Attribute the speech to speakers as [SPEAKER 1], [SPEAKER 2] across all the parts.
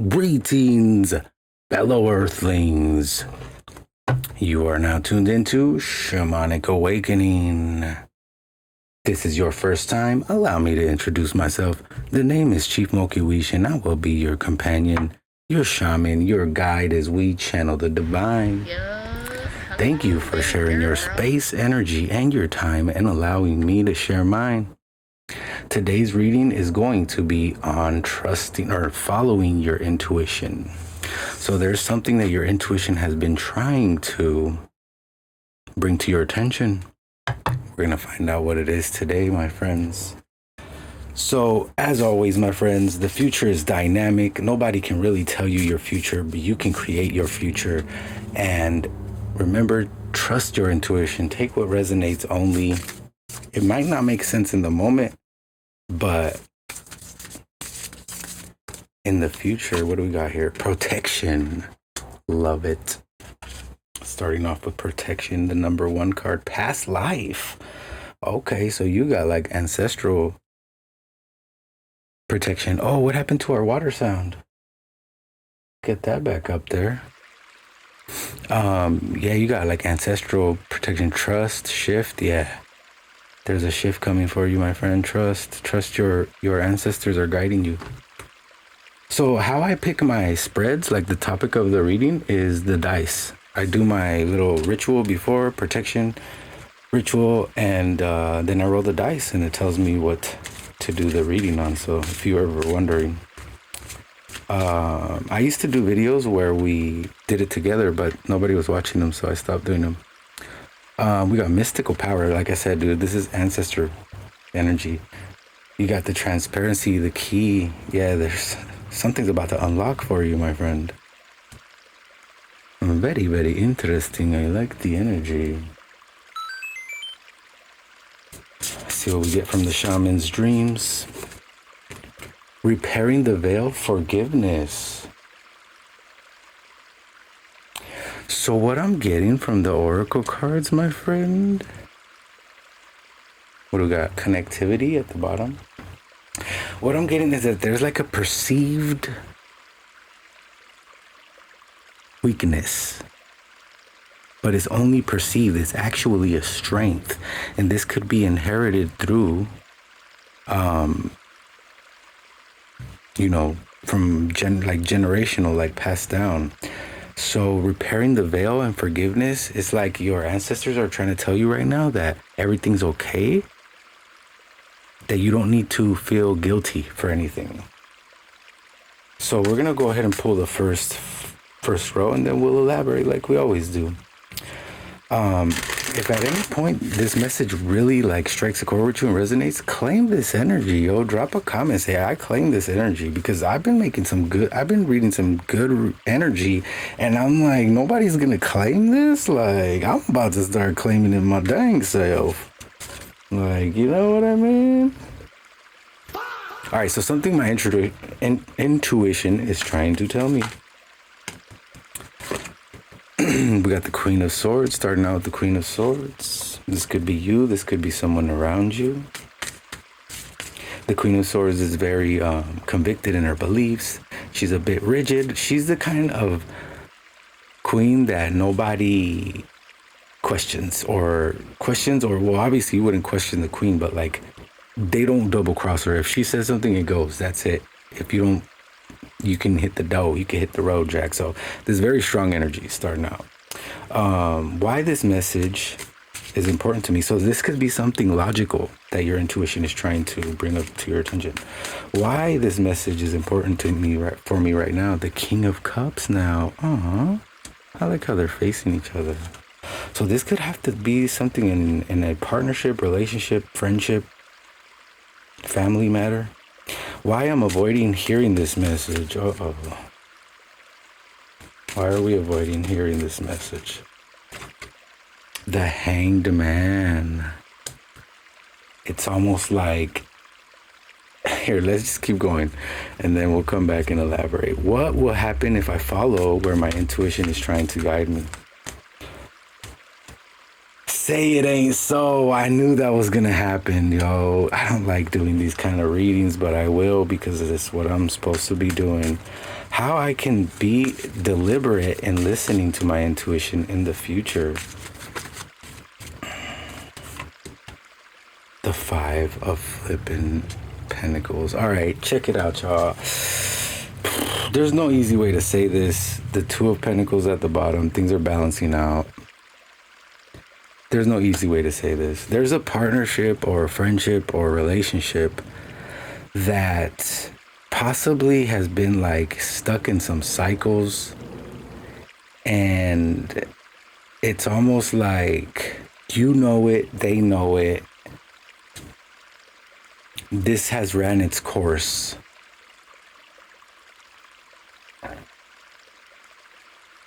[SPEAKER 1] Greetings, fellow Earthlings. You are now tuned into Shamanic Awakening. This is your first time. Allow me to introduce myself. The name is Chief Mokiwish, and I will be your companion, your shaman, your guide as we channel the divine. Thank you for sharing your space, energy, and your time and allowing me to share mine. Today's reading is going to be on trusting or following your intuition. So there's something that your intuition has been trying to bring to your attention. We're going to find out what it is today, my friends. So as always, my friends, the future is dynamic. Nobody can really tell you your future, but you can create your future. And remember, trust your intuition. Take what resonates only. It might not make sense in the moment, but in the future, what do we got here? Protection. Love it. Starting off with protection, the number one card, past life. Okay, so you got like ancestral protection. Oh, what happened to our water sound? Get that back up there. Yeah, you got like ancestral protection, trust, shift. Yeah. There's a shift coming for you, my friend. Trust your ancestors are guiding you. So how I pick my spreads, like the topic of the reading, is the dice. I do my little ritual before, protection ritual, and then I roll the dice and it tells me what to do the reading on. So if you're ever wondering, I used to do videos where we did it together, but nobody was watching them, so I stopped doing them. We got mystical power. Like I said, dude, this is ancestor energy. You got the transparency, the key. Yeah, there's something's about to unlock for you, my friend. Very, very interesting. I like the energy. Let's see what we get from the shaman's dreams. Repairing the veil, forgiveness. So what I'm getting from the oracle cards, my friend, what do we got? Connectivity at the bottom. What I'm getting is that there's like a perceived weakness, but it's only perceived. It's actually a strength, and this could be inherited through, from generational, like passed down. So repairing the veil and forgiveness is like your ancestors are trying to tell you right now that everything's okay, that you don't need to feel guilty for anything. So we're going to go ahead and pull the first row, and then we'll elaborate like we always do. If at any point this message really like strikes a chord with you and resonates, claim this energy, yo. Drop a comment, say I claim this energy, because I've been reading some good energy, and I'm like, nobody's gonna claim this. Like, I'm about to start claiming it my dang self. Like, you know what I mean? All right, so something my intuition is trying to tell me. We got the Queen of Swords, starting out with the Queen of Swords. This could be you. This could be someone around you. The Queen of Swords is very convicted in her beliefs. She's a bit rigid. She's the kind of queen that nobody questions, or well, obviously you wouldn't question the queen, but like they don't double cross her. If she says something, it goes. That's it. If you don't, you can hit the dough, you can hit the road, Jack. So there's very strong energy starting out. Why this message is important to me. So this could be something logical that your intuition is trying to bring up to your attention. Why this message is important to me for me right now. The King of Cups now. I like how they're facing each other. So this could have to be something in a partnership, relationship, friendship, family matter. Why I'm avoiding hearing this message? Why are we avoiding hearing this message? The Hanged Man. It's almost like, here, let's just keep going, and then we'll come back and elaborate. What will happen if I follow where my intuition is trying to guide me? Say it ain't so. I knew that was gonna happen, yo. I don't like doing these kind of readings, but I will because it's what I'm supposed to be doing. How I can be deliberate in listening to my intuition in the future. The 5 of flipping Pentacles. All right, check it out, y'all. There's no easy way to say this. The 2 of Pentacles at the bottom. Things are balancing out. There's no easy way to say this. There's a partnership or a friendship or a relationship that possibly has been like stuck in some cycles, and it's almost like you know it, they know it. This has ran its course.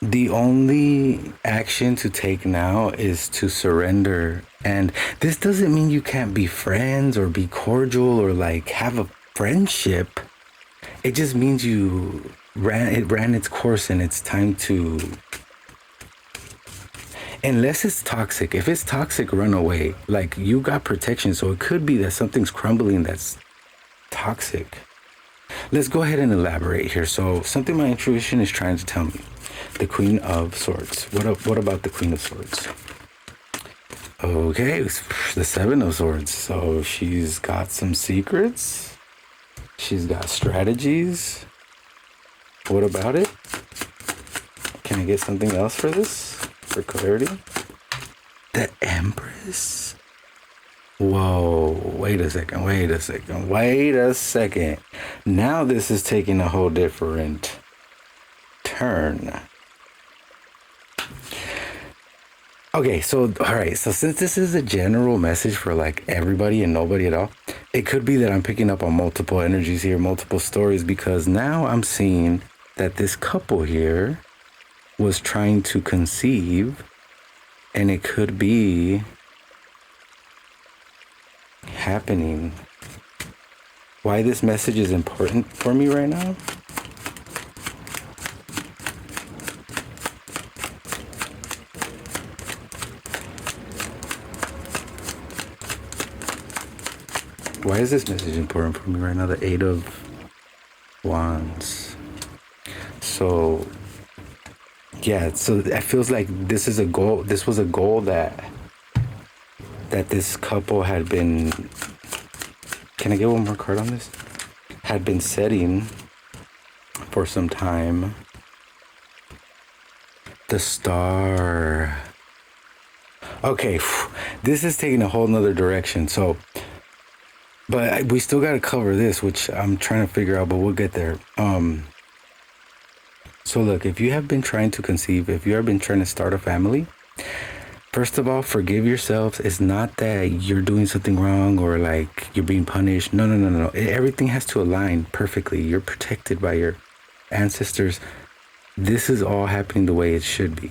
[SPEAKER 1] The only action to take now is to surrender. And this doesn't mean you can't be friends or be cordial or like have a friendship. It just means it ran its course and it's time to, unless it's toxic. If it's toxic, run away. Like, you got protection, so it could be that something's crumbling that's toxic. Let's go ahead and elaborate here. So something my intuition is trying to tell me. The Queen of Swords. What about the Queen of Swords? Okay, the 7 of Swords. So she's got some secrets. She's got strategies. What about it? Can I get something else for this? For clarity? The Empress? Whoa, wait a second. Now this is taking a whole different turn. Okay, so, all right. So since this is a general message for like everybody and nobody at all, it could be that I'm picking up on multiple energies here, multiple stories, because now I'm seeing that this couple here was trying to conceive, and it could be happening. Why this message is important for me right now? Why is this message important for me right now? The 8 of Wands. So, yeah, so it feels like this is a goal. This was a goal that this couple had been, can I get one more card on this? Had been setting for some time. The Star. Okay, this is taking a whole nother direction. So, but we still got to cover this, which I'm trying to figure out, but we'll get there. So look, if you have been trying to conceive, if you have been trying to start a family, first of all, forgive yourselves. It's not that you're doing something wrong or like you're being punished. No. Everything has to align perfectly. You're protected by your ancestors. This is all happening the way it should be.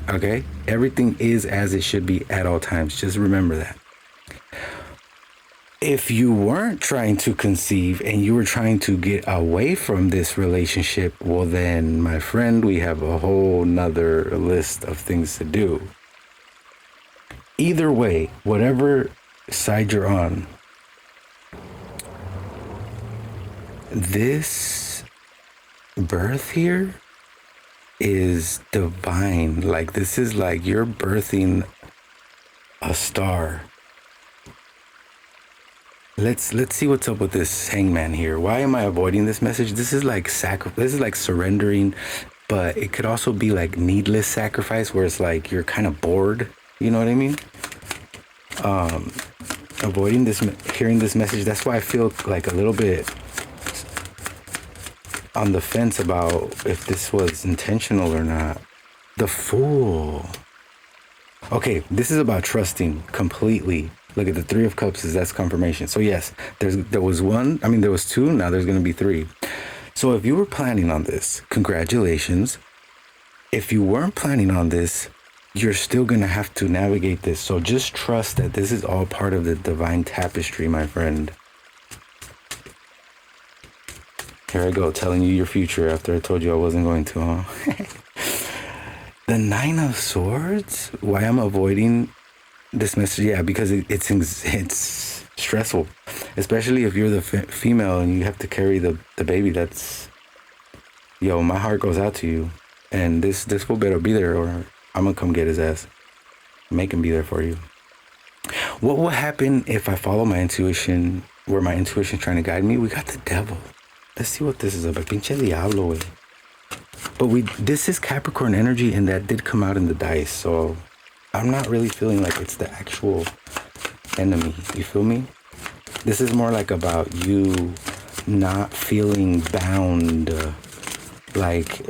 [SPEAKER 1] Okay? Everything is as it should be at all times. Just remember that. If you weren't trying to conceive and you were trying to get away from this relationship, well then, my friend, we have a whole nother list of things to do. Either way, whatever side you're on, this birth here is divine. Like, this is like you're birthing a star. Let's see what's up with this Hangman here. Why am I avoiding this message? This is like this is like surrendering, but it could also be like needless sacrifice, where it's like you're kind of bored. You know what I mean? Avoiding this, hearing this message. That's why I feel like a little bit on the fence about if this was intentional or not. The Fool. Okay, this is about trusting completely. Look at the 3 of Cups, that's confirmation. So yes, there was 2, now there's going to be 3. So if you were planning on this, congratulations. If you weren't planning on this, you're still going to have to navigate this. So just trust that this is all part of the divine tapestry, my friend. Here I go, telling you your future after I told you I wasn't going to, huh? The 9 of Swords? Why I'm avoiding This message, yeah, because it's stressful, especially if you're the female and you have to carry the baby. That's, yo, my heart goes out to you, and this fool better be there, or I'm gonna come get his ass, make him be there for you. What will happen if I follow my intuition, where my intuition is trying to guide me? We got the devil. Let's see what this is about. Pinche diablo, wey. But this is Capricorn energy, and that did come out in the dice, so I'm not really feeling like it's the actual enemy. You feel me? This is more like about you not feeling bound, like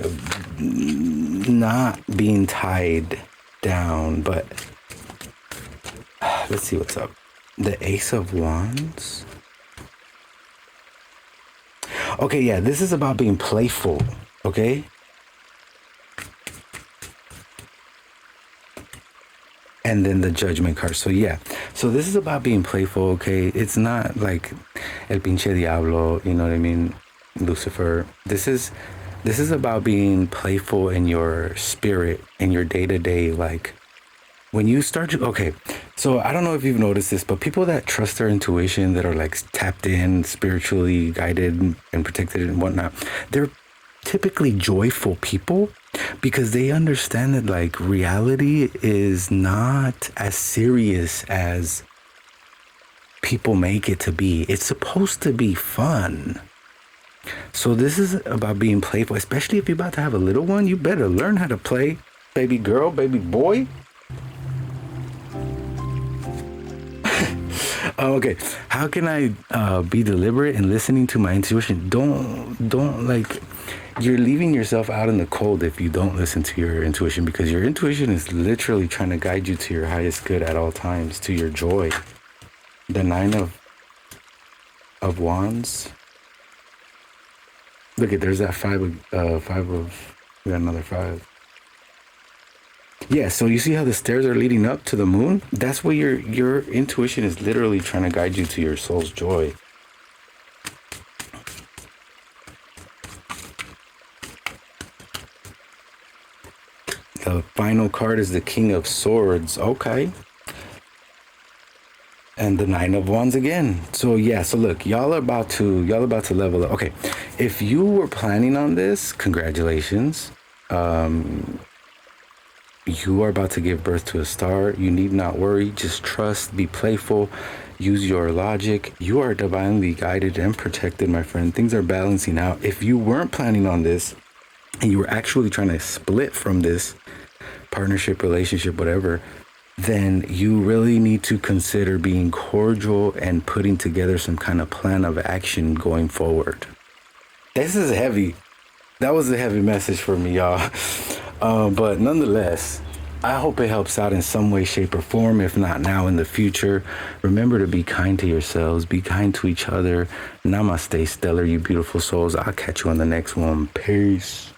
[SPEAKER 1] not being tied down. But let's see what's up. The Ace of Wands. Okay, yeah, this is about being playful, okay? And then the Judgment card. So yeah, so this is about being playful, okay? It's not like El Pinche Diablo, you know what I mean? Lucifer. This is about being playful in your spirit, in your day-to-day, like when you start to, okay, so I don't know if you've noticed this, but people that trust their intuition, that are like tapped in, spiritually guided and protected and whatnot, they're typically joyful people, because they understand that like reality is not as serious as people make it to be. It's supposed to be fun. So this is about being playful, especially if you're about to have a little one. You better learn how to play, baby girl, baby boy. Okay, how can I be deliberate in listening to my intuition? Don't like, you're leaving yourself out in the cold if you don't listen to your intuition, because your intuition is literally trying to guide you to your highest good at all times, to your joy. The Nine of Wands. Look at, there's that we got another 5. Yeah, so you see how the stairs are leading up to the moon? That's where your intuition is literally trying to guide you to your soul's joy. The final card is the King of Swords. Okay. And the Nine of Wands again. So yeah, so look, y'all are about to level up. Okay. If you were planning on this, congratulations. You are about to give birth to a star. You need not worry. Just trust, be playful, use your logic. You are divinely guided and protected, my friend. Things are balancing out. If you weren't planning on this and you were actually trying to split from this partnership, relationship, whatever, then you really need to consider being cordial and putting together some kind of plan of action going forward. This is heavy. That was a heavy message for me, y'all. But nonetheless, I hope it helps out in some way, shape, or form. If not now, in the future. Remember to be kind to yourselves. Be kind to each other. Namaste, stellar, you beautiful souls. I'll catch you on the next one. Peace.